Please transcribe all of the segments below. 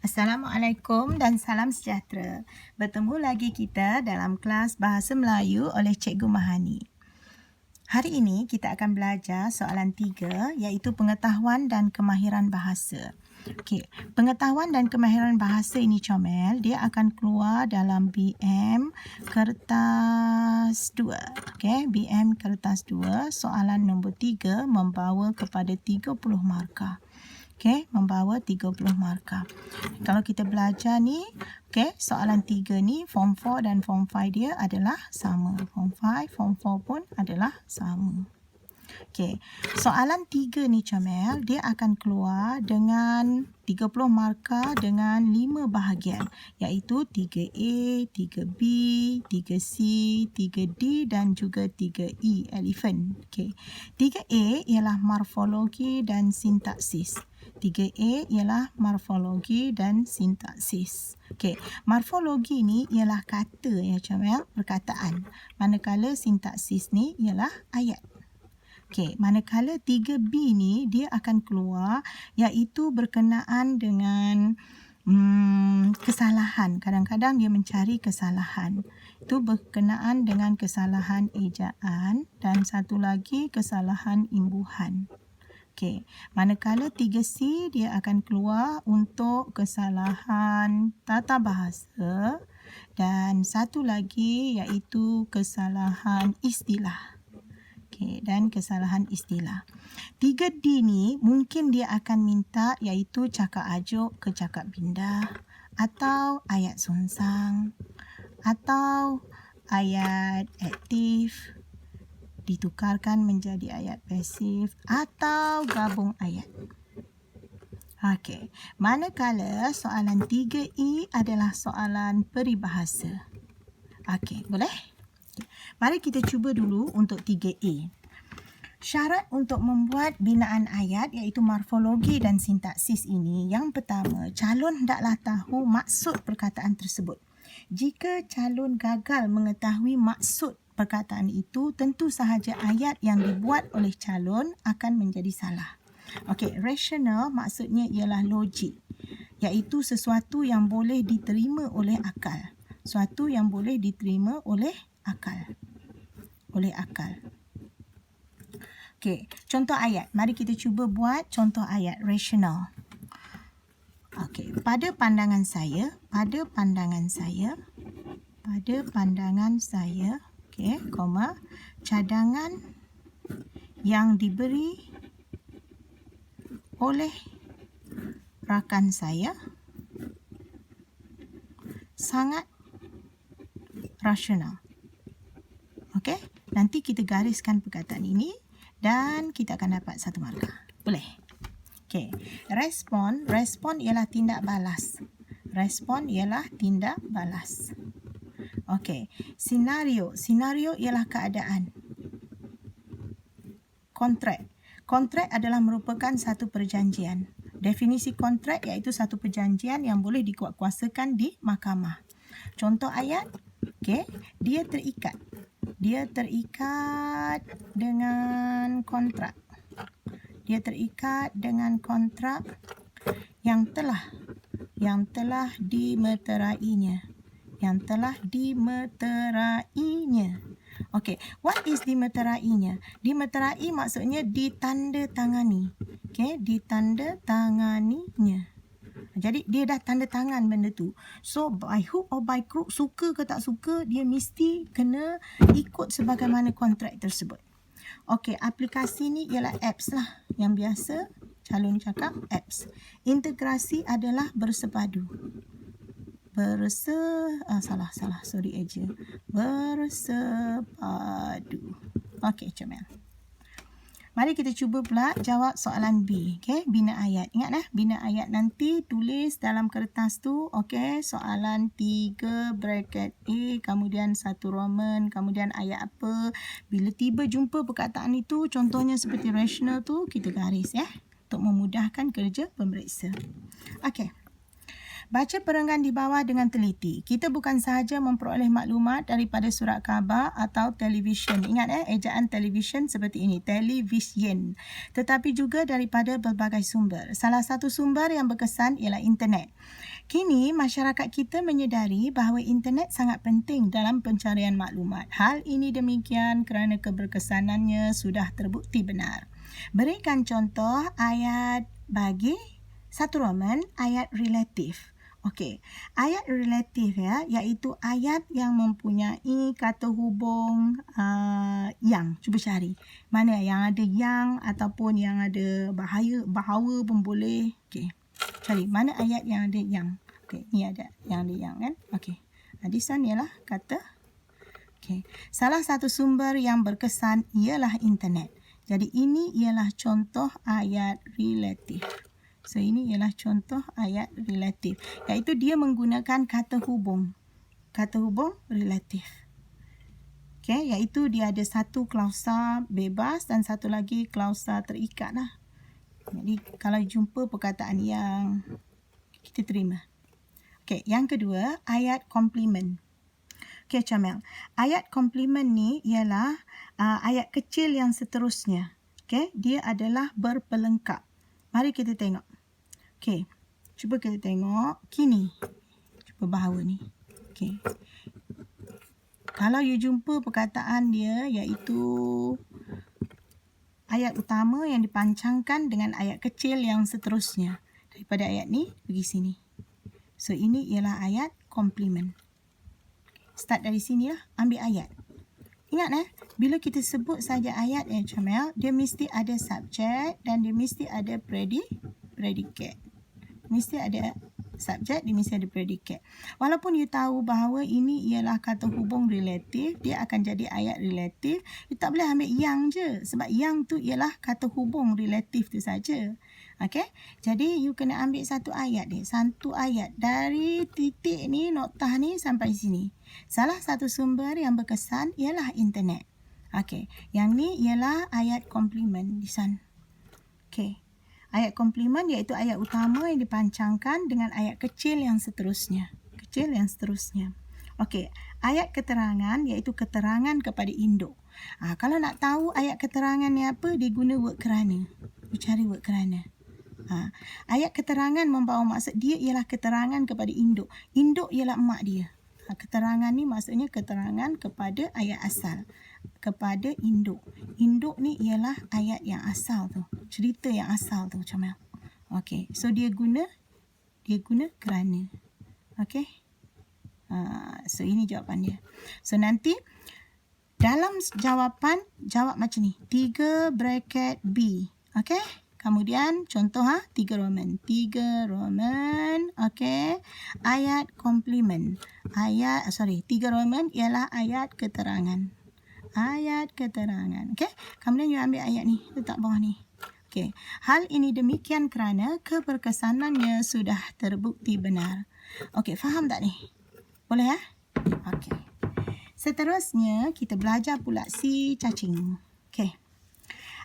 Assalamualaikum dan salam sejahtera. Bertemu lagi kita dalam kelas Bahasa Melayu oleh Cikgu Mahani. Hari ini kita akan belajar soalan 3 iaitu pengetahuan dan kemahiran bahasa. Okey, pengetahuan dan kemahiran bahasa ini comel, dia akan keluar dalam BM kertas 2. Okey, BM kertas 2, soalan nombor 3 membawa kepada 30 markah. Okey, membawa 30 markah. Kalau kita belajar ni, okey, soalan 3 ni form 4 dan form 5 dia adalah sama. Form 5, form 4 pun adalah sama. Okey, soalan 3 ni comel, dia akan keluar dengan 30 markah dengan 5 bahagian, iaitu 3A, 3B, 3C, 3D dan juga 3E, elephant. Okey, 3A ialah morfologi dan sintaksis. 3A ialah morfologi dan sintaksis. Okey, morfologi ni ialah kata ya comel, perkataan. Manakala sintaksis ni ialah ayat. Okey, manakala 3B ni dia akan keluar iaitu berkenaan dengan kesalahan. Kadang-kadang dia mencari kesalahan. Itu berkenaan dengan kesalahan ejaan dan satu lagi kesalahan imbuhan. Okey, manakala 3C dia akan keluar untuk kesalahan tata bahasa dan satu lagi iaitu kesalahan istilah. Okey, dan kesalahan istilah. 3D ni mungkin dia akan minta iaitu cakap ajuk ke cakap pindah atau ayat sonsang atau ayat aktif ditukarkan menjadi ayat pasif atau gabung ayat. Okey, manakala soalan 3E adalah soalan peribahasa. Okey, boleh? Mari kita cuba dulu untuk 3A. Syarat untuk membuat binaan ayat iaitu morfologi dan sintaksis ini, yang pertama, calon hendaklah tahu maksud perkataan tersebut. Jika calon gagal mengetahui maksud perkataan itu, tentu sahaja ayat yang dibuat oleh calon akan menjadi salah. Okey, rasional maksudnya ialah logik, iaitu sesuatu yang boleh diterima oleh akal. Sesuatu yang boleh diterima oleh akal. Oleh akal. Okey, contoh ayat. Mari kita cuba buat contoh ayat rasional. Okey, pada pandangan saya, okey, koma, cadangan yang diberi oleh rakan saya sangat rasional. Okey, nanti kita gariskan perkataan ini dan kita akan dapat 1 markah. Boleh? Okey, respon ialah tindak balas. Respon ialah tindak balas. Okey, senario ialah keadaan. Kontrak adalah merupakan satu perjanjian. Definisi kontrak iaitu satu perjanjian yang boleh dikuatkuasakan di mahkamah. Contoh ayat, okey, dia terikat dengan kontrak. Dia terikat dengan kontrak yang telah dimeterainya. Okey, what is dimeterainya? Dimeterai maksudnya ditandatangani. Okey, ditandatanganinya. Jadi dia dah tanda tangan benda tu. So by hook or by crook, suka ke tak suka, dia mesti kena ikut sebagaimana kontrak tersebut. Okey, aplikasi ni ialah apps lah. Yang biasa calon cakap apps. Integrasi adalah bersepadu. Bersepadu. Okey, comel. Mari kita cuba pula jawab soalan B. Okey, bina ayat. Ingat bina ayat nanti tulis dalam kertas tu. Okey, soalan 3 bracket A, kemudian 1 Roman, kemudian ayat apa. Bila tiba jumpa perkataan itu, contohnya seperti rational tu, kita garis untuk memudahkan kerja pemeriksa. Okey. Baca perenggan di bawah dengan teliti. Kita bukan sahaja memperoleh maklumat daripada surat khabar atau televisyen. Ingat ejaan televisyen seperti ini, televisyen. Tetapi juga daripada berbagai sumber. Salah satu sumber yang berkesan ialah internet. Kini, masyarakat kita menyedari bahawa internet sangat penting dalam pencarian maklumat. Hal ini demikian kerana keberkesanannya sudah terbukti benar. Berikan contoh ayat bagi satu Roman, ayat relatif. Okey, ayat relatif iaitu ayat yang mempunyai kata hubung yang. Cuba cari. Mana yang ada yang ataupun yang ada bahawa pun boleh. Okey. Cari mana ayat yang ada yang. Okey, ni ada yang kan? Okey. Di sana ialah kata. Okey. Salah satu sumber yang berkesan ialah internet. Jadi ini ialah contoh ayat relatif. So ini ialah contoh ayat relatif. Iaitu dia menggunakan kata hubung. Kata hubung relatif. Okey, iaitu dia ada satu klausa bebas dan satu lagi klausa terikat lah. Jadi kalau jumpa perkataan yang, kita terima. Okey, yang kedua, ayat komplement. Okey, Comel. Ayat komplement ni ialah ayat kecil yang seterusnya. Okey, dia adalah berpelengkap. Mari kita tengok. Okey, cuba kita tengok kini. Cuba bahawa ni. Okey. Kalau you jumpa perkataan dia iaitu ayat utama yang dipancangkan dengan ayat kecil yang seterusnya. Daripada ayat ni, pergi sini. So, ini ialah ayat komplement. Start dari sini lah, ambil ayat. Ingat bila kita sebut saja ayat Comel, dia mesti ada subjek dan dia mesti ada predikat. Mesti ada subjek, dia mesti ada predikat. Walaupun you tahu bahawa ini ialah kata hubung relatif, dia akan jadi ayat relatif. You tak boleh ambil yang je. Sebab yang tu ialah kata hubung relatif tu saja. Okey? Jadi, you kena ambil satu ayat ni. Satu ayat. Dari titik ni, noktah ni sampai sini. Salah satu sumber yang berkesan ialah internet. Okey. Yang ni ialah ayat komplement di sana. Okey. Ayat komplement iaitu ayat utama yang dipancangkan dengan ayat kecil yang seterusnya. Kecil yang seterusnya. Okey, ayat keterangan iaitu keterangan kepada induk. Kalau nak tahu ayat keterangan ni apa, dia guna word kerana. You cari word kerana. Ayat keterangan membawa maksud dia ialah keterangan kepada induk. Induk ialah emak dia. Keterangan ni maksudnya keterangan kepada ayat asal. Kepada induk. Induk ni ialah ayat yang asal tu. Cerita yang asal tu macam mana. Okey. So dia guna kerana. Okey. So ini jawapan dia. So nanti dalam jawapan, jawab macam ni. 3 bracket B. Okey. Kemudian contoh 3 Roman. 3 Roman. Okey. Ayat komplement. 3 Roman ialah ayat keterangan. Ayat keterangan. Okey. Kemudian you ambil ayat ni. Letak bawah ni. Okey. Hal ini demikian kerana keberkesanannya sudah terbukti benar. Okey. Faham tak ni? Boleh Okey. Seterusnya kita belajar pula si cacing. Okey.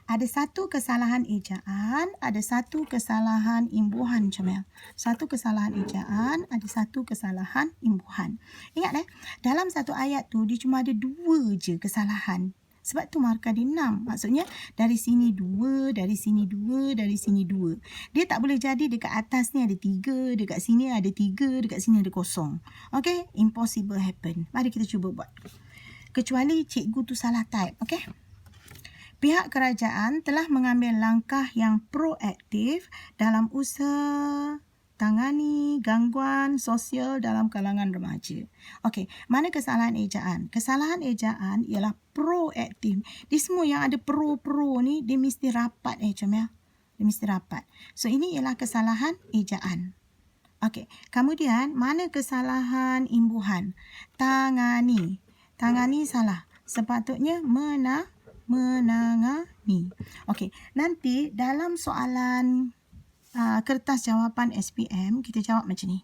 Ada satu kesalahan ejaan, ada satu kesalahan imbuhan, Comel. Satu kesalahan ejaan, ada satu kesalahan imbuhan. Ingat dalam satu ayat tu dia cuma ada 2 je kesalahan. Sebab tu markah dia 6. Maksudnya dari sini 2, dari sini 2, dari sini 2. Dia tak boleh jadi dekat atas ni ada 3, dekat sini ada 3, dekat sini ada kosong. Okay? Impossible happen. Mari kita cuba buat. Kecuali cikgu tu salah type. Okay? Pihak kerajaan telah mengambil langkah yang proaktif dalam usaha tangani gangguan sosial dalam kalangan remaja. Okey, mana kesalahan ejaan? Kesalahan ejaan ialah proaktif. Di semua yang ada pro ni, dia mesti rapat Comel. Dia mesti rapat. So, ini ialah kesalahan ejaan. Okey, kemudian mana kesalahan imbuhan? Tangani. Tangani salah. Sepatutnya menangani. Okey, nanti dalam soalan kertas jawapan SPM, kita jawab macam ni.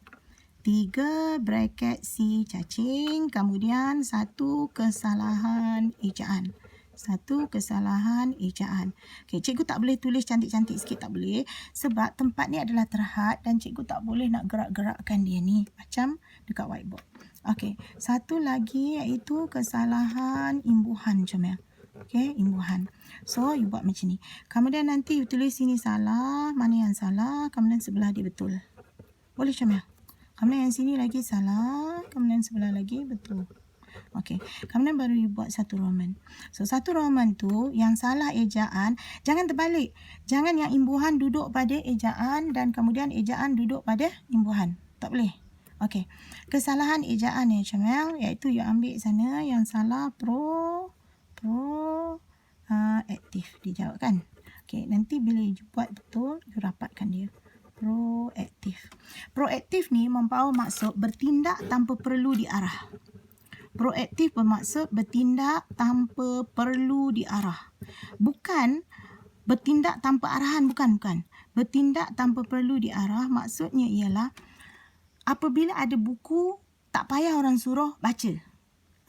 3 bracket si cacing, kemudian 1 kesalahan ejaan. Satu kesalahan ejaan. Okey, cikgu tak boleh tulis cantik-cantik sikit, tak boleh. Sebab tempat ni adalah terhad dan cikgu tak boleh nak gerak-gerakkan dia ni. Macam dekat whiteboard. Okey, satu lagi iaitu kesalahan imbuhan, Comel. Okey, imbuhan. So, you buat macam ni. Kemudian nanti you tulis sini salah, mana yang salah, kemudian sebelah dia betul. Boleh, Comel? Kemudian yang sini lagi salah, kemudian sebelah lagi betul. Okey, kemudian baru you buat satu Roman. So, satu Roman tu yang salah ejaan, jangan terbalik. Jangan yang imbuhan duduk pada ejaan dan kemudian ejaan duduk pada imbuhan. Tak boleh. Okey, kesalahan ejaan ya, Comel, iaitu you ambil sana yang salah aktif. Dijawab kan? Okey, nanti bila you buat betul, you rapatkan dia. Proaktif. Proaktif ni membawa maksud bertindak tanpa perlu diarah. Proaktif bermaksud bertindak tanpa perlu diarah. Bukan bertindak tanpa arahan, bukan. Bertindak tanpa perlu diarah maksudnya ialah apabila ada buku, tak payah orang suruh baca.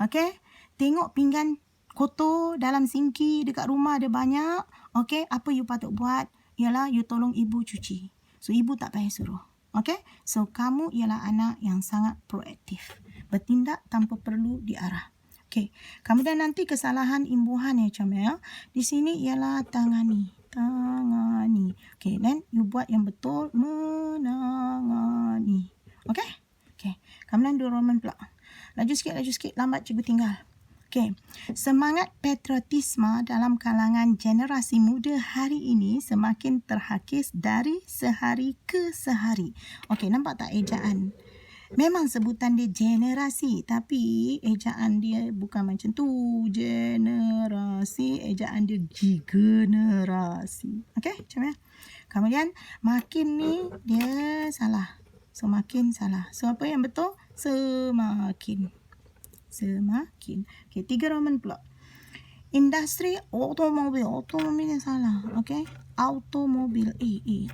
Okey? Tengok pinggan kotor dalam sinki dekat rumah ada banyak. Okey? Apa you patut buat ialah you tolong ibu cuci. So, ibu tak payah suruh. Okey? So, kamu ialah anak yang sangat proaktif. Bertindak tanpa perlu diarah. Okey. Kemudian nanti kesalahan imbuhan ya, Comel. Di sini ialah tangani. Okey, then you buat yang betul. Menangani. Okey? Okey. Kemudian dua Roman pula. Laju sikit. Lambat cikgu tinggal. Okey. Semangat patriotisme dalam kalangan generasi muda hari ini semakin terhakis dari sehari ke sehari. Okey, nampak tak ejaan? Memang sebutan dia generasi, tapi ejaan dia bukan macam tu. Generasi, ejaan dia generasi. Okey, macam mana? Kemudian makin ni dia salah. So, makin salah. So, apa yang betul? Semakin. Okey, 3 Roman pula. Industri automobil ni salah. Okey, automobil.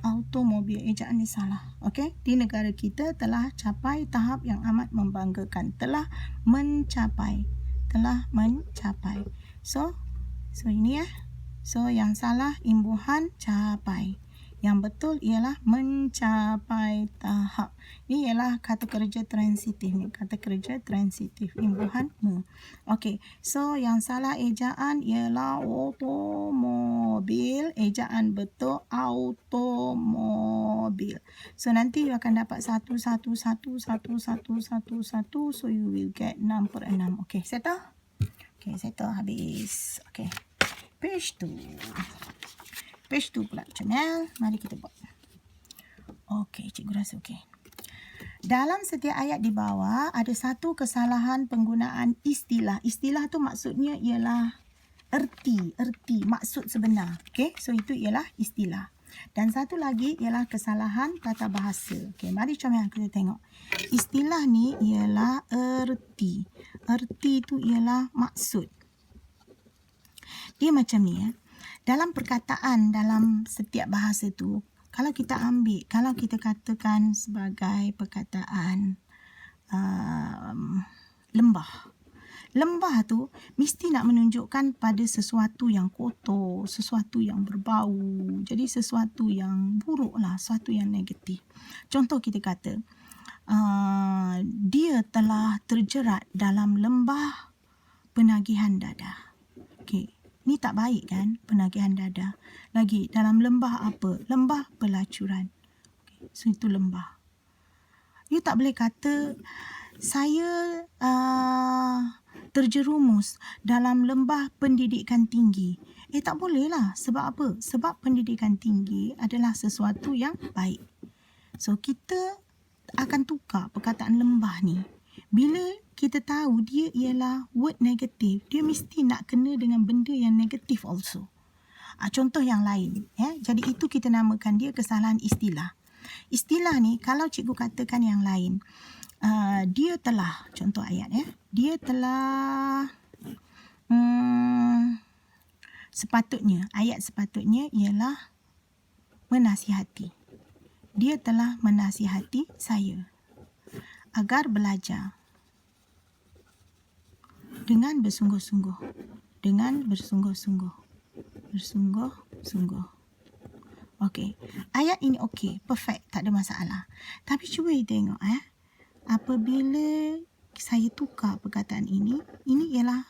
Automobil, ejaan ni salah. Okey, di negara kita telah capai tahap yang amat membanggakan. Telah mencapai. So ini ya. So, yang salah imbuhan capai. Yang betul ialah mencapai tahap. Ini ialah kata kerja transitif ni. Kata kerja transitif. Imbuhan me. Okey. So, yang salah ejaan ialah otomobil. Ejaan betul automobil. So, nanti you akan dapat 1. So, you will get 6/6. Okey, settle? Okey, settle habis. Okey. Page 2 pula, Comel. Mari kita buat. Okey, cikgu rasa okey. Dalam setiap ayat di bawah, ada satu kesalahan penggunaan istilah. Istilah tu maksudnya ialah erti, maksud sebenar. Okey, so itu ialah istilah. Dan satu lagi ialah kesalahan tata bahasa. Okey, mari Comel kita tengok. Istilah ni ialah erti. Erti tu ialah maksud. Dia macam ni ya. Dalam perkataan, dalam setiap bahasa tu, kalau kita katakan sebagai perkataan lembah. Lembah tu mesti nak menunjukkan pada sesuatu yang kotor, sesuatu yang berbau. Jadi sesuatu yang buruk lah, sesuatu yang negatif. Contoh kita kata, dia telah terjerat dalam lembah penagihan dadah. Okey. Ni tak baik kan, penagihan dadah. Lagi, dalam lembah apa? Lembah pelacuran. Okay. So, itu lembah. You tak boleh kata, saya terjerumus dalam lembah pendidikan tinggi. Tak boleh lah. Sebab apa? Sebab pendidikan tinggi adalah sesuatu yang baik. So, kita akan tukar perkataan lembah ni. Bila kita tahu dia ialah word negatif, dia mesti nak kena dengan benda yang negatif also. Contoh yang lain. Jadi itu kita namakan dia kesalahan istilah. Istilah ni kalau cikgu katakan yang lain, dia telah, contoh ayat dia telah ayat sepatutnya ialah menasihati. Dia telah menasihati saya agar belajar dengan bersungguh-sungguh dengan bersungguh-sungguh. Bersungguh-sungguh. Okey. Ayat ini okey. Perfect. Tak ada masalah. Tapi cuba you tengok. Apabila saya tukar perkataan ini ialah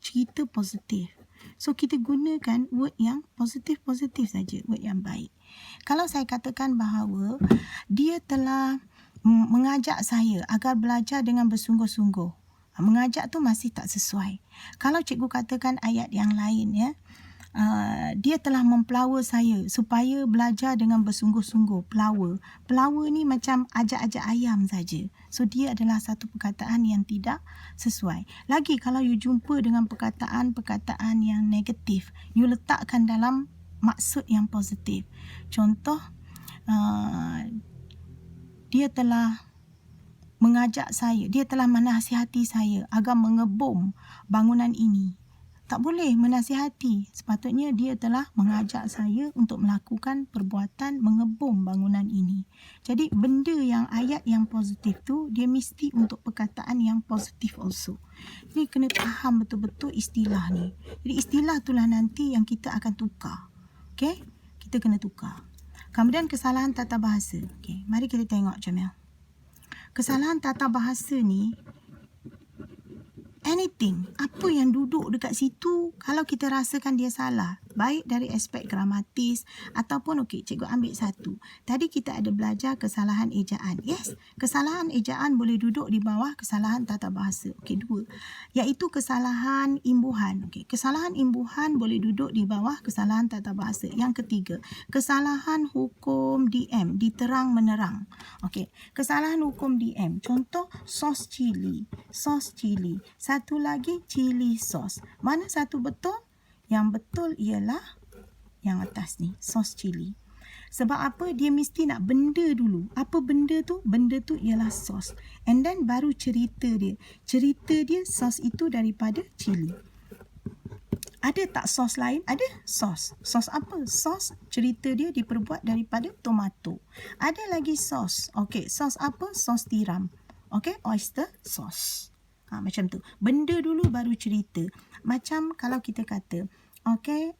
cerita positif. So, kita gunakan word yang positif-positif saja. Word yang baik. Kalau saya katakan bahawa dia telah mengajak saya agar belajar dengan bersungguh-sungguh. Mengajak tu masih tak sesuai. Kalau cikgu katakan ayat yang lain, dia telah mempelawa saya supaya belajar dengan bersungguh-sungguh. Pelawa ni macam ajak-ajak ayam saja. So, dia adalah satu perkataan yang tidak sesuai. Lagi kalau you jumpa dengan perkataan-perkataan yang negatif, you letakkan dalam maksud yang positif. Contoh, dia telah mengajak saya, dia telah menasihati saya agar mengebom bangunan ini. Tak boleh menasihati. Sepatutnya dia telah mengajak saya untuk melakukan perbuatan mengebom bangunan ini. Jadi benda yang ayat yang positif tu, dia mesti untuk perkataan yang positif also. Jadi kena faham betul-betul istilah ni. Jadi istilah itulah nanti yang kita akan tukar. Okay? Kita kena tukar. Kemudian kesalahan tata bahasa. Okay, mari kita tengok Jamil. Kesalahan tata bahasa ni, anything, apa yang duduk dekat situ, kalau kita rasakan dia salah, baik dari aspek gramatis ataupun okey, cikgu ambil satu. Tadi kita ada belajar kesalahan ejaan. Yes, kesalahan ejaan boleh duduk di bawah kesalahan tata bahasa. Okey, dua. Iaitu kesalahan imbuhan. Okey, kesalahan imbuhan boleh duduk di bawah kesalahan tata bahasa. Yang ketiga, kesalahan hukum DM, diterang menerang. Okey, kesalahan hukum DM. Contoh, sos cili. Sos cili. Satu lagi, cili sos. Mana satu betul? Yang betul ialah yang atas ni, sos cili. Sebab apa? Dia mesti nak benda dulu. Apa benda tu? Benda tu ialah sos. And then baru cerita dia. Cerita dia sos itu daripada cili. Ada tak sos lain? Ada sos. Sos apa? Sos cerita dia diperbuat daripada tomato. Ada lagi sos. Okey, sos apa? Sos tiram. Okey, oyster sauce. Macam tu. Benda dulu baru cerita. Macam kalau kita kata, okey,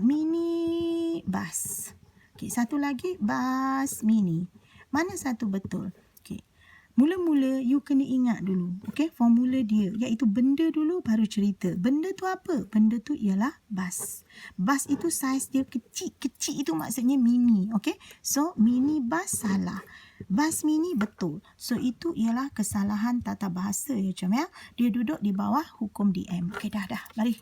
mini bus. Okey, satu lagi bus mini. Mana satu betul? Okey. Mula-mula you kena ingat dulu. Okey, formula dia iaitu benda dulu baru cerita. Benda tu apa? Benda tu ialah bus. Bus itu saiz dia kecil. Kecil itu maksudnya mini. Okey. So mini bus salah. Bas mini betul. So itu ialah kesalahan tata bahasa ya Jamil. Dia duduk di bawah hukum DM. Okey, dah. Mari.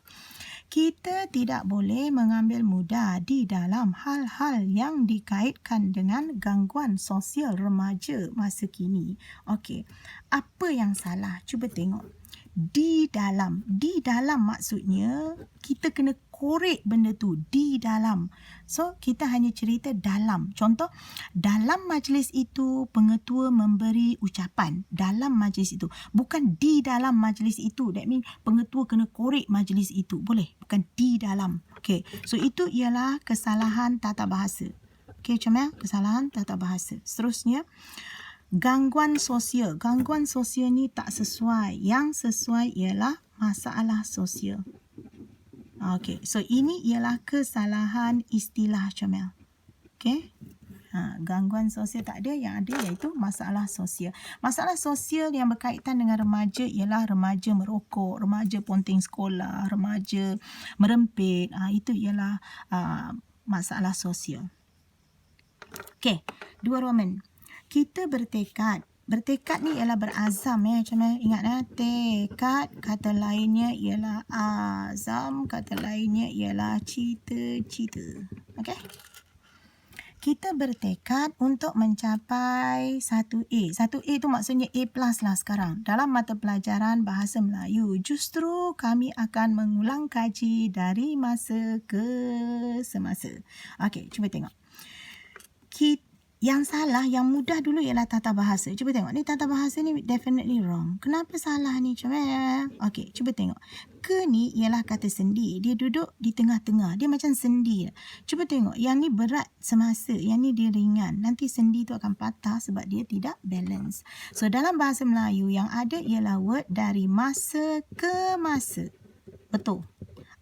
Kita tidak boleh mengambil mudah di dalam hal-hal yang dikaitkan dengan gangguan sosial remaja masa kini. Okey. Apa yang salah? Cuba tengok. Di dalam maksudnya kita kena korek benda tu di dalam. So kita hanya cerita dalam. Contoh, dalam majlis itu pengetua memberi ucapan. Dalam majlis itu, bukan di dalam majlis itu. That means pengetua kena korek majlis itu. Boleh, bukan di dalam. Okay, so itu ialah kesalahan tata bahasa. Okay, macam kesalahan tata bahasa. Seterusnya, gangguan sosial. Gangguan sosial ni tak sesuai. Yang sesuai ialah masalah sosial. Okey, so ini ialah kesalahan istilah Jamil. Okey. Gangguan sosial tak ada, yang ada iaitu masalah sosial. Masalah sosial yang berkaitan dengan remaja ialah remaja merokok, remaja ponteng sekolah, remaja merempit. Itu ialah masalah sosial. Okey, 2 Roman. Kita bertekad. Bertekad ni ialah berazam ya. Macam mana? Ingat tekad, kata lainnya ialah azam, kata lainnya ialah cita-cita. Okey? Kita bertekad untuk mencapai 1A. 1A tu maksudnya A+ lah sekarang. Dalam mata pelajaran Bahasa Melayu, justru kami akan mengulang kaji dari masa ke semasa. Okey, cuba tengok. Yang salah, yang mudah dulu ialah tata bahasa. Cuba tengok. Ni tata bahasa ni definitely wrong. Kenapa salah ni? Okey, cuba tengok. Ke ni ialah kata sendi. Dia duduk di tengah-tengah. Dia macam sendi. Cuba tengok. Yang ni berat semasa. Yang ni dia ringan. Nanti sendi tu akan patah sebab dia tidak balance. So, dalam Bahasa Melayu yang ada ialah word dari masa ke masa. Betul.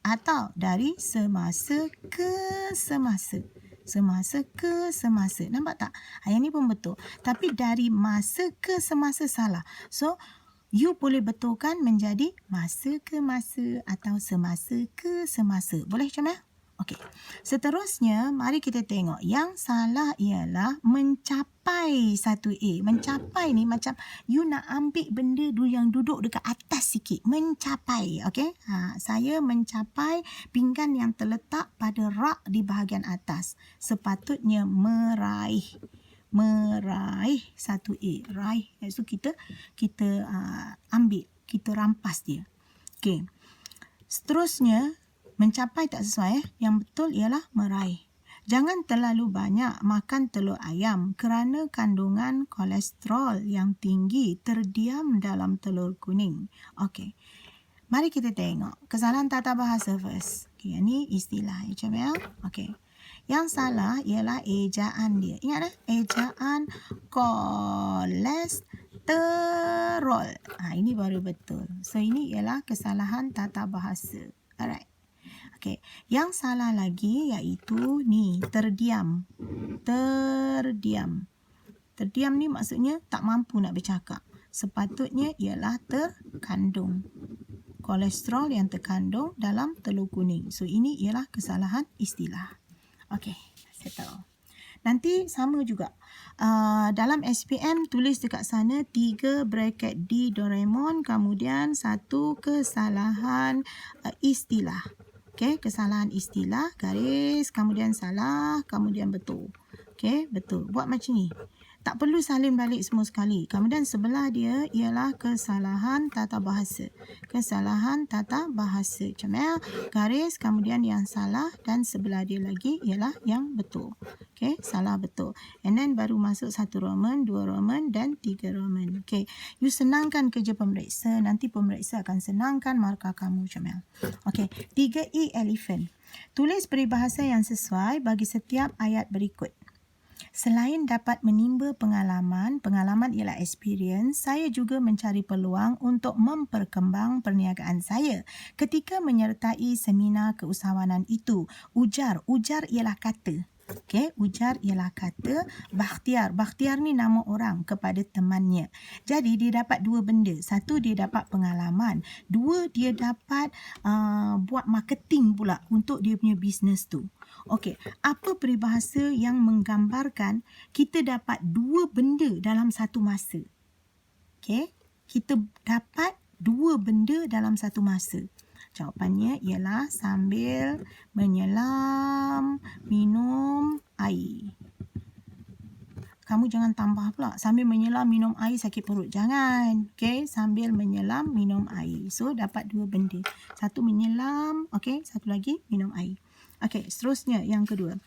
atau dari semasa ke semasa. Semasa ke semasa. Nampak tak? Yang ni pun betul. Tapi dari masa ke semasa salah. So, you boleh betulkan menjadi masa ke masa atau semasa ke semasa. Boleh macam mana? Okey. Seterusnya, mari kita tengok. Yang salah ialah mencapai 1A. Mencapai ni macam you nak ambil benda yang duduk dekat atas sikit. Mencapai. Okey. Saya mencapai pinggan yang terletak pada rak di bahagian atas. Sepatutnya meraih. Meraih 1A. Raih. So, kita ambil. Kita rampas dia. Okey. Seterusnya, mencapai tak sesuai. Yang betul ialah meraih. Jangan terlalu banyak makan telur ayam kerana kandungan kolesterol yang tinggi terdiam dalam telur kuning. Okey. Mari kita tengok. Kesalahan tata bahasa first. Okey, yang ni istilah. Macam ya? Okey. Yang salah ialah ejaan dia. Ingat ejaan kolesterol. Ini baru betul. So, ini ialah kesalahan tata bahasa. Alright. Okey, yang salah lagi iaitu ni, terdiam. Terdiam. Terdiam ni maksudnya tak mampu nak bercakap. Sepatutnya ialah terkandung. Kolesterol yang terkandung dalam telur kuning. So, ini ialah kesalahan istilah. Okey, settle. Nanti sama juga. Dalam SPM tulis dekat sana 3 bracket D Doraemon, kemudian 1 kesalahan istilah. Okey, kesalahan istilah, garis, kemudian salah, kemudian betul. Okey, betul. Buat macam ni. Tak perlu salin balik semua sekali. Kemudian sebelah dia ialah kesalahan tata bahasa. Kesalahan tata bahasa. Macam ya, garis, kemudian yang salah dan sebelah dia lagi ialah yang betul. Okey, salah betul. And then baru masuk 1 Roman, 2 Roman dan 3 Roman. Okey, you senangkan kerja pemeriksa. Nanti pemeriksa akan senangkan markah kamu macam ya. Okey, 3E elephant. Tulis peribahasa yang sesuai bagi setiap ayat berikut. Selain dapat menimba pengalaman ialah experience, saya juga mencari peluang untuk memperkembang perniagaan saya ketika menyertai seminar keusahawanan itu. Ujar ialah kata. Okey, ujar ialah kata. Bakhtiar ni nama orang kepada temannya. Jadi dia dapat 2 benda. 1, dia dapat pengalaman. 2, dia dapat buat marketing pula untuk dia punya bisnes tu. Okey, apa peribahasa yang menggambarkan kita dapat 2 benda dalam satu masa? Okey, kita dapat 2 benda dalam satu masa. Jawapannya ialah sambil menyelam minum air. Kamu jangan tambah pula. Sambil menyelam minum air sakit perut. Jangan. Okey, sambil menyelam minum air. So, dapat 2 benda. 1 menyelam. Okey, 1 lagi minum air. Okey, seterusnya yang kedua.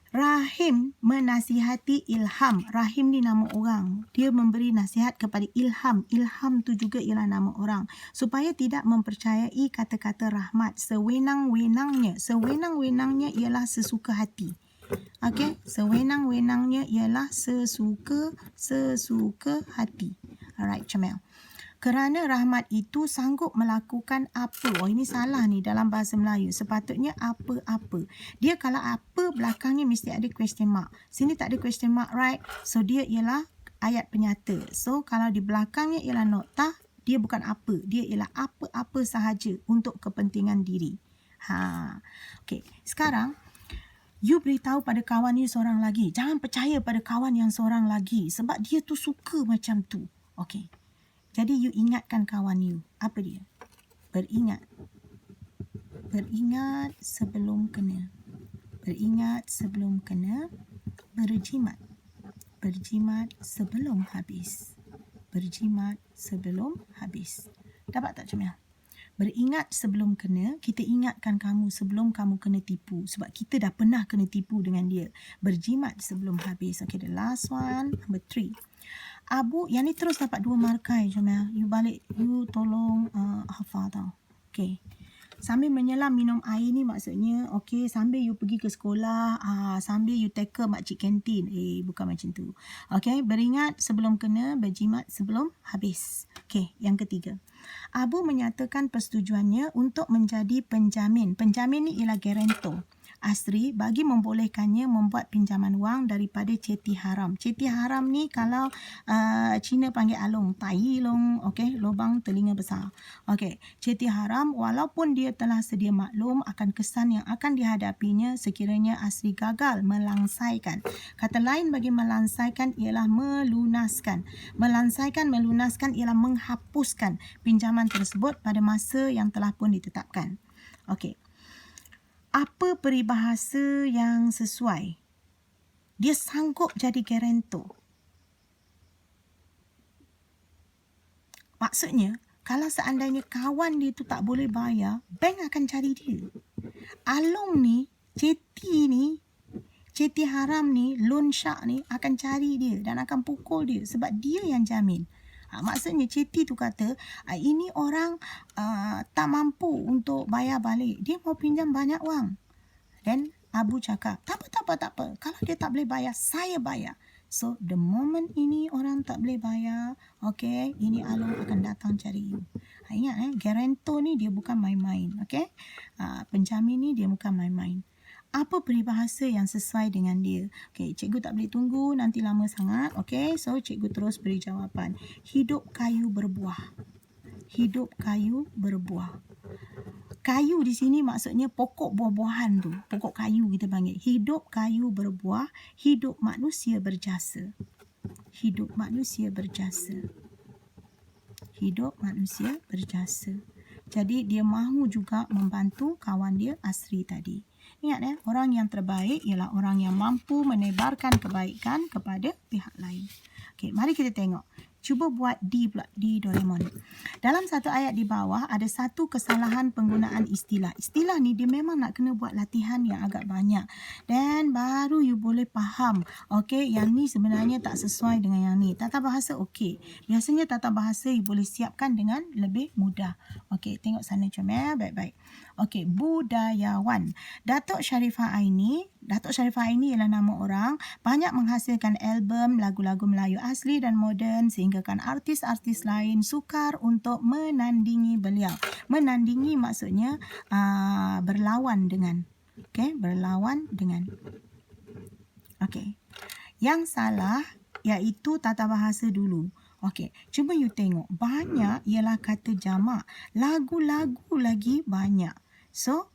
Rahim menasihati Ilham. Rahim ni nama orang. Dia memberi nasihat kepada Ilham. Ilham tu juga ialah nama orang. Supaya tidak mempercayai kata-kata rahmat sewenang-wenangnya. Sewenang-wenangnya ialah sesuka hati. Okey, sewenang-wenangnya ialah sesuka hati. Alright, Camel. Kerana rahmat itu sanggup melakukan apa. Oh, ini salah ni dalam bahasa Melayu. Sepatutnya apa-apa. Dia kalau apa belakangnya mesti ada question mark. Sini tak ada question mark, right? So, dia ialah ayat penyata. So, kalau di belakangnya ialah noktah, dia bukan apa. Dia ialah apa-apa sahaja untuk kepentingan diri. Okey, sekarang you beritahu pada kawan you seorang lagi. Jangan percaya pada kawan yang seorang lagi. Sebab dia tu suka macam tu. Okey. Jadi, you ingatkan kawan you. Apa dia? Beringat. Beringat sebelum kena. Beringat sebelum kena. Berjimat. Berjimat sebelum habis. Berjimat sebelum habis. Dapat tak macam ni? Beringat sebelum kena. Kita ingatkan kamu sebelum kamu kena tipu. Sebab kita dah pernah kena tipu dengan dia. Berjimat sebelum habis. Okay, the last one. Number 3. Abu, yang ni terus dapat 2 markah. You balik, you tolong hafal tau. Okay. sambil menyelam minum air ni maksudnya okey sambil you pergi ke sekolah, sambil you tackle makcik kantin. Bukan macam tu. Okey, beringat sebelum kena, berjimat sebelum habis. Okey, yang ketiga. Abu menyatakan persetujuannya untuk menjadi penjamin. Penjamin ni ialah guarantor Asri bagi membolehkannya membuat pinjaman wang daripada ceti haram. Ceti haram ni kalau Cina panggil along, tai long, okey, lubang telinga besar. Okey, ceti haram walaupun dia telah sedia maklum akan kesan yang akan dihadapinya sekiranya Asri gagal melangsaikan. Kata lain bagi melangsaikan ialah melunaskan. Melunaskan ialah menghapuskan pinjaman tersebut pada masa yang telah pun ditetapkan. Okey. Apa peribahasa yang sesuai? Dia sanggup jadi guarantor. Maksudnya, kalau seandainya kawan dia tu tak boleh bayar, bank akan cari dia. Along ni, ceti haram ni, loan shark ni akan cari dia dan akan pukul dia sebab dia yang jamin. Maksudnya ceti tu kata ini orang tak mampu untuk bayar balik. Dia mau pinjam banyak wang. Dan Abu cakap, tak apa. Kalau dia tak boleh bayar, saya bayar. So, the moment ini orang tak boleh bayar, okay, ini along akan datang cari you. Ingat, guarantor ni dia bukan main-main. Okay? Penjamin ni dia bukan main-main. Apa peribahasa yang sesuai dengan dia? Okay, cikgu tak boleh tunggu, nanti lama sangat. Okay, so cikgu terus beri jawapan. Hidup kayu berbuah. Hidup kayu berbuah. Kayu di sini maksudnya pokok buah-buahan tu. Pokok kayu kita panggil. Hidup kayu berbuah, hidup manusia berjasa. Hidup manusia berjasa. Hidup manusia berjasa. Jadi dia mahu juga membantu kawan dia Asri tadi. Ingat orang yang terbaik ialah orang yang mampu menebarkan kebaikan kepada pihak lain. Okey, mari kita tengok. Cuba buat D pula, D Doraemon. Dalam satu ayat di bawah ada satu kesalahan penggunaan istilah. Istilah ni dia memang nak kena buat latihan yang agak banyak. Dan baru you boleh faham. Okey, yang ni sebenarnya tak sesuai dengan yang ni. Tata bahasa okey. Biasanya tata bahasa you boleh siapkan dengan lebih mudah. Okey, tengok sana comel baik-baik. Okey, budayawan. Datuk Sharifah Aini ialah nama orang, banyak menghasilkan album lagu-lagu Melayu asli dan moden sehinggakan artis-artis lain sukar untuk menandingi beliau. Menandingi maksudnya berlawan dengan. Okey, berlawan dengan. Okey. Yang salah iaitu tata bahasa dulu. Okey, cuba you tengok. Banyak ialah kata jamak. Lagu-lagu lagi banyak. So,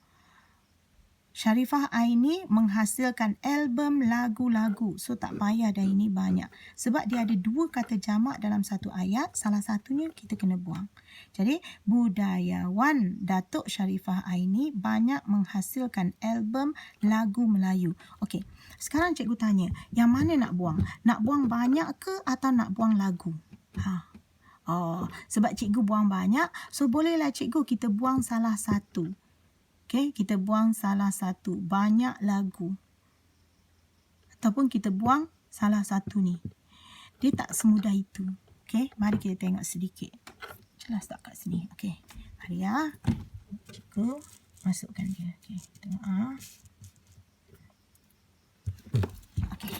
Sharifah Aini menghasilkan album lagu-lagu. So, tak payah dah ini banyak. Sebab dia ada dua kata jamak dalam satu ayat. Salah satunya kita kena buang. Jadi, budayawan Datuk Sharifah Aini banyak menghasilkan album lagu Melayu. Okey, sekarang cikgu tanya. Yang mana nak buang? Nak buang banyak ke atau nak buang lagu? Sebab cikgu buang banyak. So, bolehlah cikgu kita buang salah satu. Okay, kita buang salah satu. Banyak lagu. Ataupun kita buang salah satu ni. Dia tak semudah itu. Okay, mari kita tengok sedikit. Jelas tak kat sini? Okay, mari ya. Cikgu masukkan dia. Okay, tengok Okay.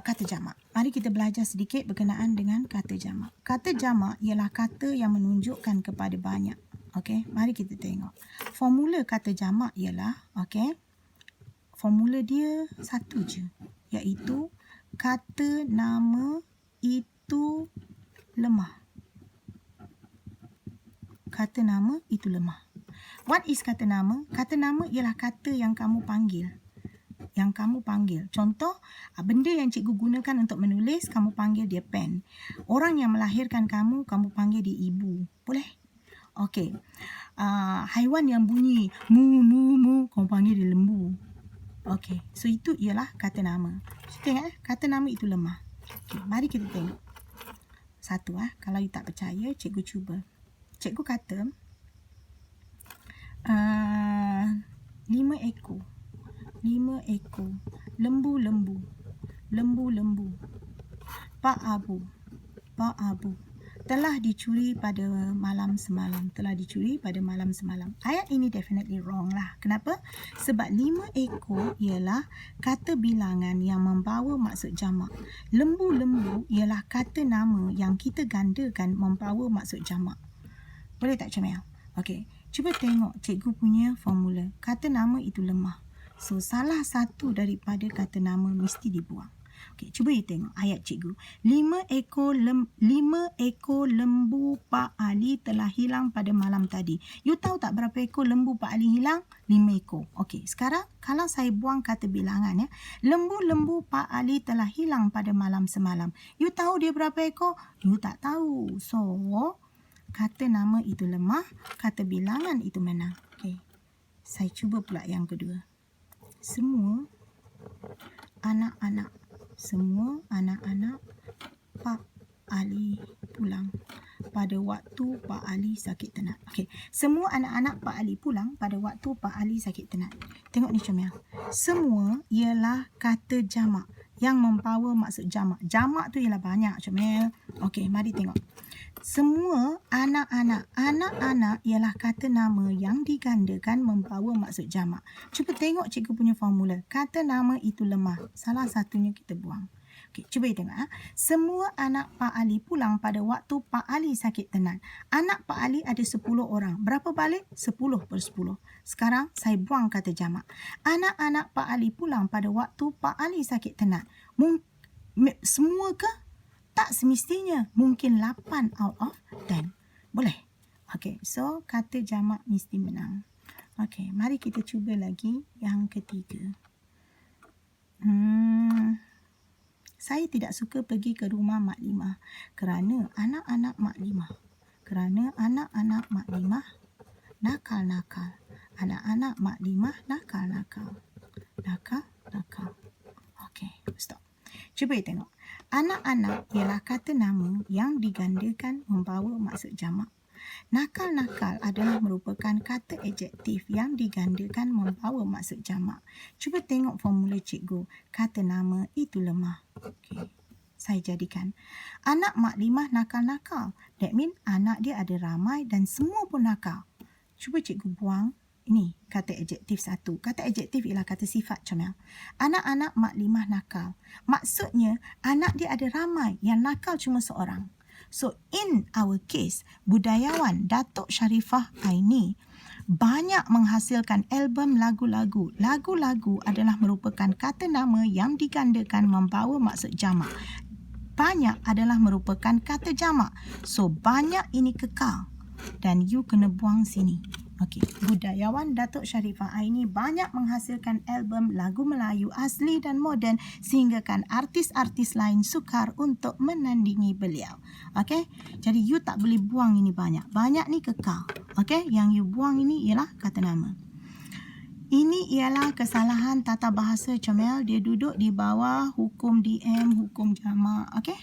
Kata jamak. Mari kita belajar sedikit berkenaan dengan kata jamak. Kata jamak ialah kata yang menunjukkan kepada banyak. Okey, mari kita tengok. Formula kata jamak ialah, okey, formula dia satu je, iaitu kata nama itu lemah. Kata nama itu lemah. What is kata nama? Kata nama ialah kata yang kamu panggil. Yang kamu panggil. Contoh, benda yang cikgu gunakan untuk menulis, kamu panggil dia pen. Orang yang melahirkan kamu, kamu panggil dia ibu. Boleh? Okey. Haiwan yang bunyi mu mu mu, kamu panggil dia lembu. Okey. So itu ialah kata nama. Tengok kata nama itu lemah. Okay, mari kita tengok. Satu kalau you tak percaya, cikgu cuba. Cikgu kata 5 ekor. 5 ekor. Lembu-lembu. Lembu-lembu. Pak Abu. Pak Abu. telah dicuri pada malam semalam. Telah dicuri pada malam semalam. Ayat ini definitely wrong lah. Kenapa? Sebab 5 ekor ialah kata bilangan yang membawa maksud jamak. Lembu-lembu ialah kata nama yang kita gandakan membawa maksud jamak. Boleh tak Comel? Okey, cuba tengok cikgu punya formula. Kata nama itu lemah. So, salah satu daripada kata nama mesti dibuang. Okey, cuba you tengok ayat cikgu. 5 ekor lembu Pak Ali telah hilang pada malam tadi. You tahu tak berapa ekor lembu Pak Ali hilang? 5 ekor. Okey, sekarang kalau saya buang kata bilangan ya. Lembu-lembu Pak Ali telah hilang pada malam semalam. You tahu dia berapa ekor? You tak tahu. So, kata nama itu lemah, kata bilangan itu menang. Okey. Saya cuba pula yang kedua. Semua anak-anak Pak Ali pulang pada waktu Pak Ali sakit tenat. Okey, semua anak-anak Pak Ali pulang pada waktu Pak Ali sakit tenat. Tengok ni Comel. Semua ialah kata jamak yang membawa maksud jamak. Jamak tu ialah banyak Comel. Okey, mari tengok. Semua anak-anak. Anak-anak ialah kata nama yang digandakan membawa maksud jamak. Cuba tengok cikgu punya formula. Kata nama itu lemah. Salah satunya kita buang. Okey, cuba tengok. Semua anak Pak Ali pulang pada waktu Pak Ali sakit tenat. Anak Pak Ali ada 10 orang. Berapa balik? 10 per 10. Sekarang saya buang kata jamak. Anak-anak Pak Ali pulang pada waktu Pak Ali sakit tenat. Semua ke? Tak semestinya. Mungkin 8 out of 10. Boleh? Okey, so kata jamak mesti menang. Okey, mari kita cuba lagi yang ketiga. Saya tidak suka pergi ke rumah Mak Limah kerana anak-anak Mak Limah. Kerana anak-anak Mak Limah nakal-nakal. Anak-anak Mak Limah nakal-nakal. Nakal-nakal. Okey, stop. Cuba tengok. Anak-anak ialah kata nama yang digandakan membawa maksud jamak. Nakal-nakal adalah merupakan kata adjektif yang digandakan membawa maksud jamak. Cuba tengok formula cikgu. Kata nama itu lemah. Okey, saya jadikan. Anak Mak Limah nakal-nakal. That means anak dia ada ramai dan semua pun nakal. Cuba cikgu buang. Ini kata adjektif satu. Kata adjektif ialah kata sifat Comel. Anak-anak Mak Limah nakal. Maksudnya anak dia ada ramai, yang nakal cuma seorang. So in our case, budayawan Datuk Sharifah Aini banyak menghasilkan album lagu-lagu. Lagu-lagu adalah merupakan kata nama yang digandakan membawa maksud jamak. Banyak adalah merupakan kata jamak. So banyak ini kekal dan you kena buang sini. Okey, budayawan Datuk Sharifah Aini banyak menghasilkan album lagu Melayu asli dan moden sehinggakan artis-artis lain sukar untuk menandingi beliau. Okey, jadi you tak boleh buang ini banyak. Banyak ni kekal. Okey, yang you buang ini ialah kata nama. Ini ialah kesalahan tata bahasa Comel. Dia duduk di bawah hukum DM, hukum jamak. Okey?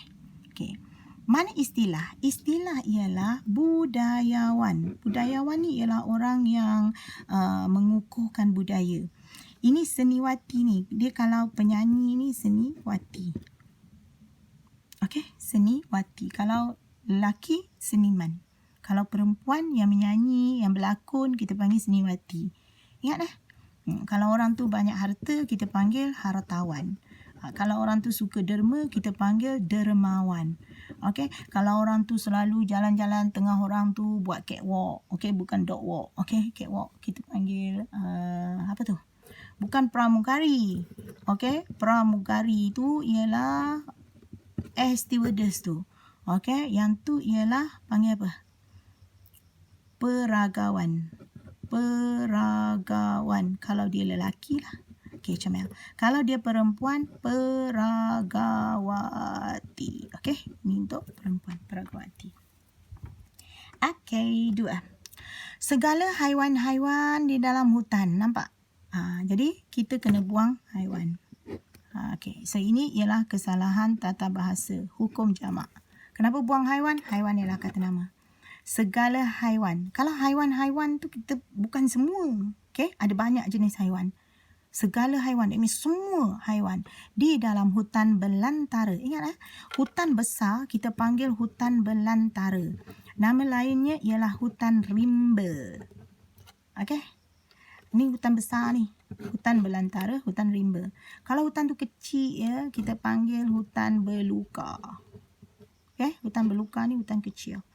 Okey. Mana istilah? Istilah ialah budayawan. Budayawan ni ialah orang yang mengukuhkan budaya. Ini seniwati ni. Dia kalau penyanyi ni seniwati. Okey, seniwati. Kalau lelaki, seniman. Kalau perempuan yang menyanyi, yang berlakon, kita panggil seniwati. Ingat dah? Kalau orang tu banyak harta, kita panggil hartawan. Kalau orang tu suka derma, kita panggil dermawan. Okey, kalau orang tu selalu jalan-jalan tengah orang tu buat catwalk, okey, bukan dog walk. Okey, catwalk kita panggil apa tu? Bukan pramugari. Okey, pramugari tu ialah air stewardess tu. Okey, yang tu ialah panggil apa? Peragawan. Peragawan kalau dia lelaki lah. Okey, Comel. Kalau dia perempuan, peragawati. Okey, ini untuk perempuan, peragawati. Okey, 2. Segala haiwan-haiwan di dalam hutan. Nampak? Jadi, kita kena buang haiwan. Okey, so ini ialah kesalahan tata bahasa, hukum jamak. Kenapa buang haiwan? Haiwan ialah kata nama. Segala haiwan. Kalau haiwan-haiwan tu kita bukan semua. Okey, ada banyak jenis haiwan. Segala haiwan, ini semua haiwan di dalam hutan belantara. Ingat hutan besar kita panggil hutan belantara. Nama lainnya ialah hutan rimba. Okey. Ini hutan besar ni. Hutan belantara, hutan rimba. Kalau hutan tu kecil ya, kita panggil hutan belukar. Okey, hutan belukar ni hutan kecil.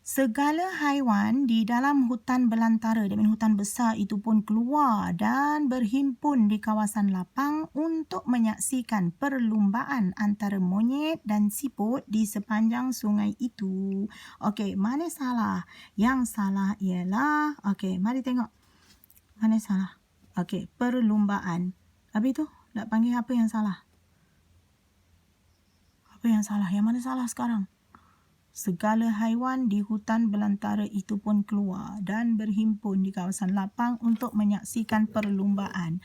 Segala haiwan di dalam hutan belantara, dan hutan besar itu pun keluar dan berhimpun di kawasan lapang untuk menyaksikan perlumbaan antara monyet dan siput di sepanjang sungai itu. Okey, mana salah? Yang salah ialah, okey, mari tengok. Mana salah? Okey, perlumbaan. Habis tu, nak panggil apa yang salah? Apa yang salah? Yang mana salah sekarang? Segala haiwan di hutan belantara itu pun keluar dan berhimpun di kawasan lapang untuk menyaksikan perlumbaan.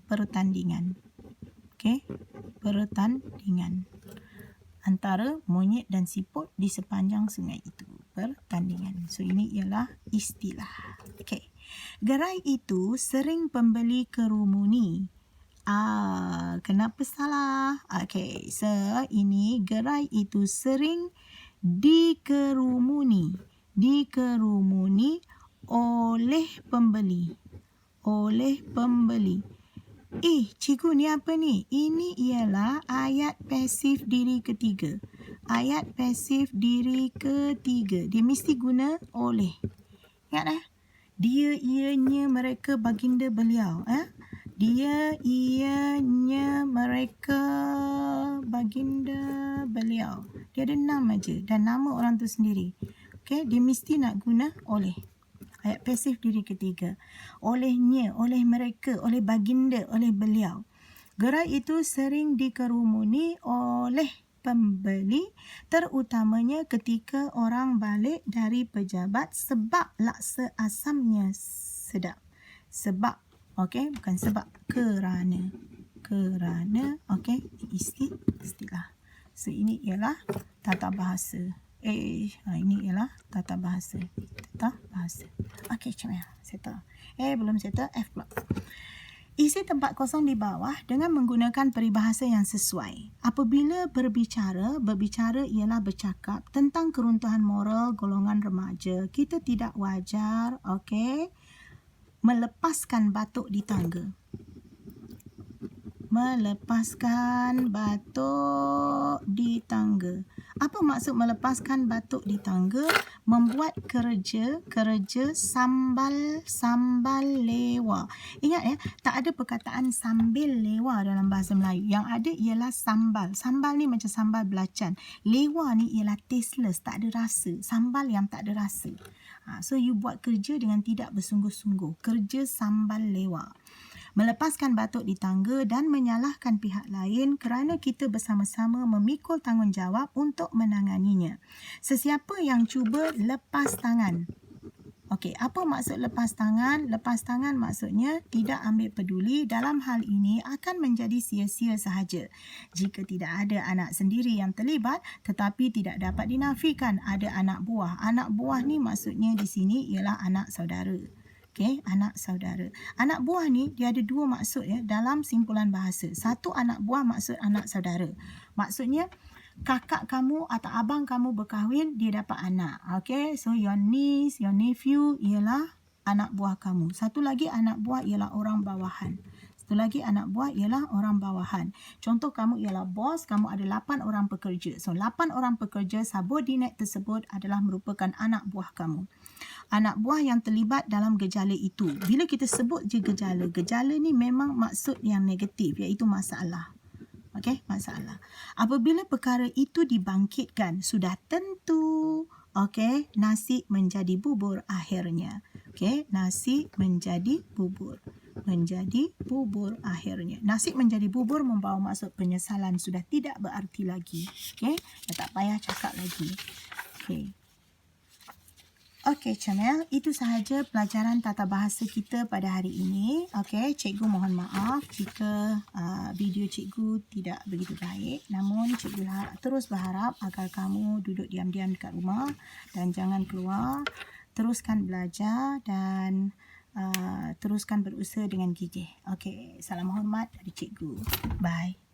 Pertandingan. Okey, pertandingan antara monyet dan siput di sepanjang sungai itu. Pertandingan. So, ini ialah istilah. Okey. Gerai itu sering pembeli kerumuni. Kenapa salah? Okey, so ini gerai itu sering dikerumuni oleh pembeli. Cikgu ni apa ni? Ini ialah ayat pasif diri ketiga. Dia mesti guna oleh. Ingat dia, ianya, mereka, baginda, beliau. Dia, ianya, mereka, baginda, beliau. Dia ada 6 aja dan nama orang tu sendiri. Okey, dia mesti nak guna oleh. Ayat pasif diri ketiga. Olehnya, oleh mereka, oleh baginda, oleh beliau. Gerai itu sering dikerumuni oleh pembeli, terutamanya ketika orang balik dari pejabat sebab laksa asamnya sedap. Sebab, okey, bukan sebab, kerana, okey, istilah. So, ini ialah tata bahasa. Ini ialah tata bahasa. Okey, comel. Settle. Belum settle. F pula. Isi tempat kosong di bawah dengan menggunakan peribahasa yang sesuai. Apabila berbicara ialah bercakap tentang keruntuhan moral golongan remaja. Kita tidak wajar, okey, melepaskan batuk di tangga. Apa maksud melepaskan batuk di tangga? Membuat kerja sambal lewa. Ingat tak ada perkataan sambil lewa dalam bahasa Melayu. Yang ada ialah sambal. Sambal ni macam sambal belacan. Lewa ni ialah tasteless, tak ada rasa. Sambal yang tak ada rasa. So you buat kerja dengan tidak bersungguh-sungguh. Kerja sambal lewa. Melepaskan batuk di tangga dan menyalahkan pihak lain kerana kita bersama-sama memikul tanggungjawab untuk menanganinya. Sesiapa yang cuba lepas tangan. Okey, apa maksud lepas tangan? Lepas tangan maksudnya tidak ambil peduli. Dalam hal ini akan menjadi sia-sia sahaja. Jika tidak ada anak sendiri yang terlibat tetapi tidak dapat dinafikan ada anak buah. Anak buah ni maksudnya di sini ialah anak saudara. Okey, anak saudara. Anak buah ni dia ada 2 maksud dalam simpulan bahasa. Satu, anak buah maksud anak saudara. Maksudnya kakak kamu atau abang kamu berkahwin, dia dapat anak. Okey, so your niece, your nephew ialah anak buah kamu. Satu lagi anak buah ialah orang bawahan. Satu lagi anak buah ialah orang bawahan. Contoh kamu ialah bos, kamu ada 8 orang pekerja. So 8 orang pekerja, subordinate tersebut adalah merupakan anak buah kamu. Anak buah yang terlibat dalam gejala itu. Bila kita sebut je gejala, gejala ni memang maksud yang negatif, iaitu masalah. Okey, masalah. Apabila perkara itu dibangkitkan, sudah tentu, okey, nasi menjadi bubur akhirnya. Okey, nasi menjadi bubur. Akhirnya. Nasi menjadi bubur membawa maksud penyesalan, sudah tidak berarti lagi. Okey, tak payah cakap lagi. Okey. Okey, comel. Itu sahaja pelajaran tata bahasa kita pada hari ini. Okey, cikgu mohon maaf jika video cikgu tidak begitu baik. Namun, cikgu terus berharap agar kamu duduk diam-diam dekat rumah dan jangan keluar. Teruskan belajar dan teruskan berusaha dengan gigih. Okey, salam hormat dari cikgu. Bye.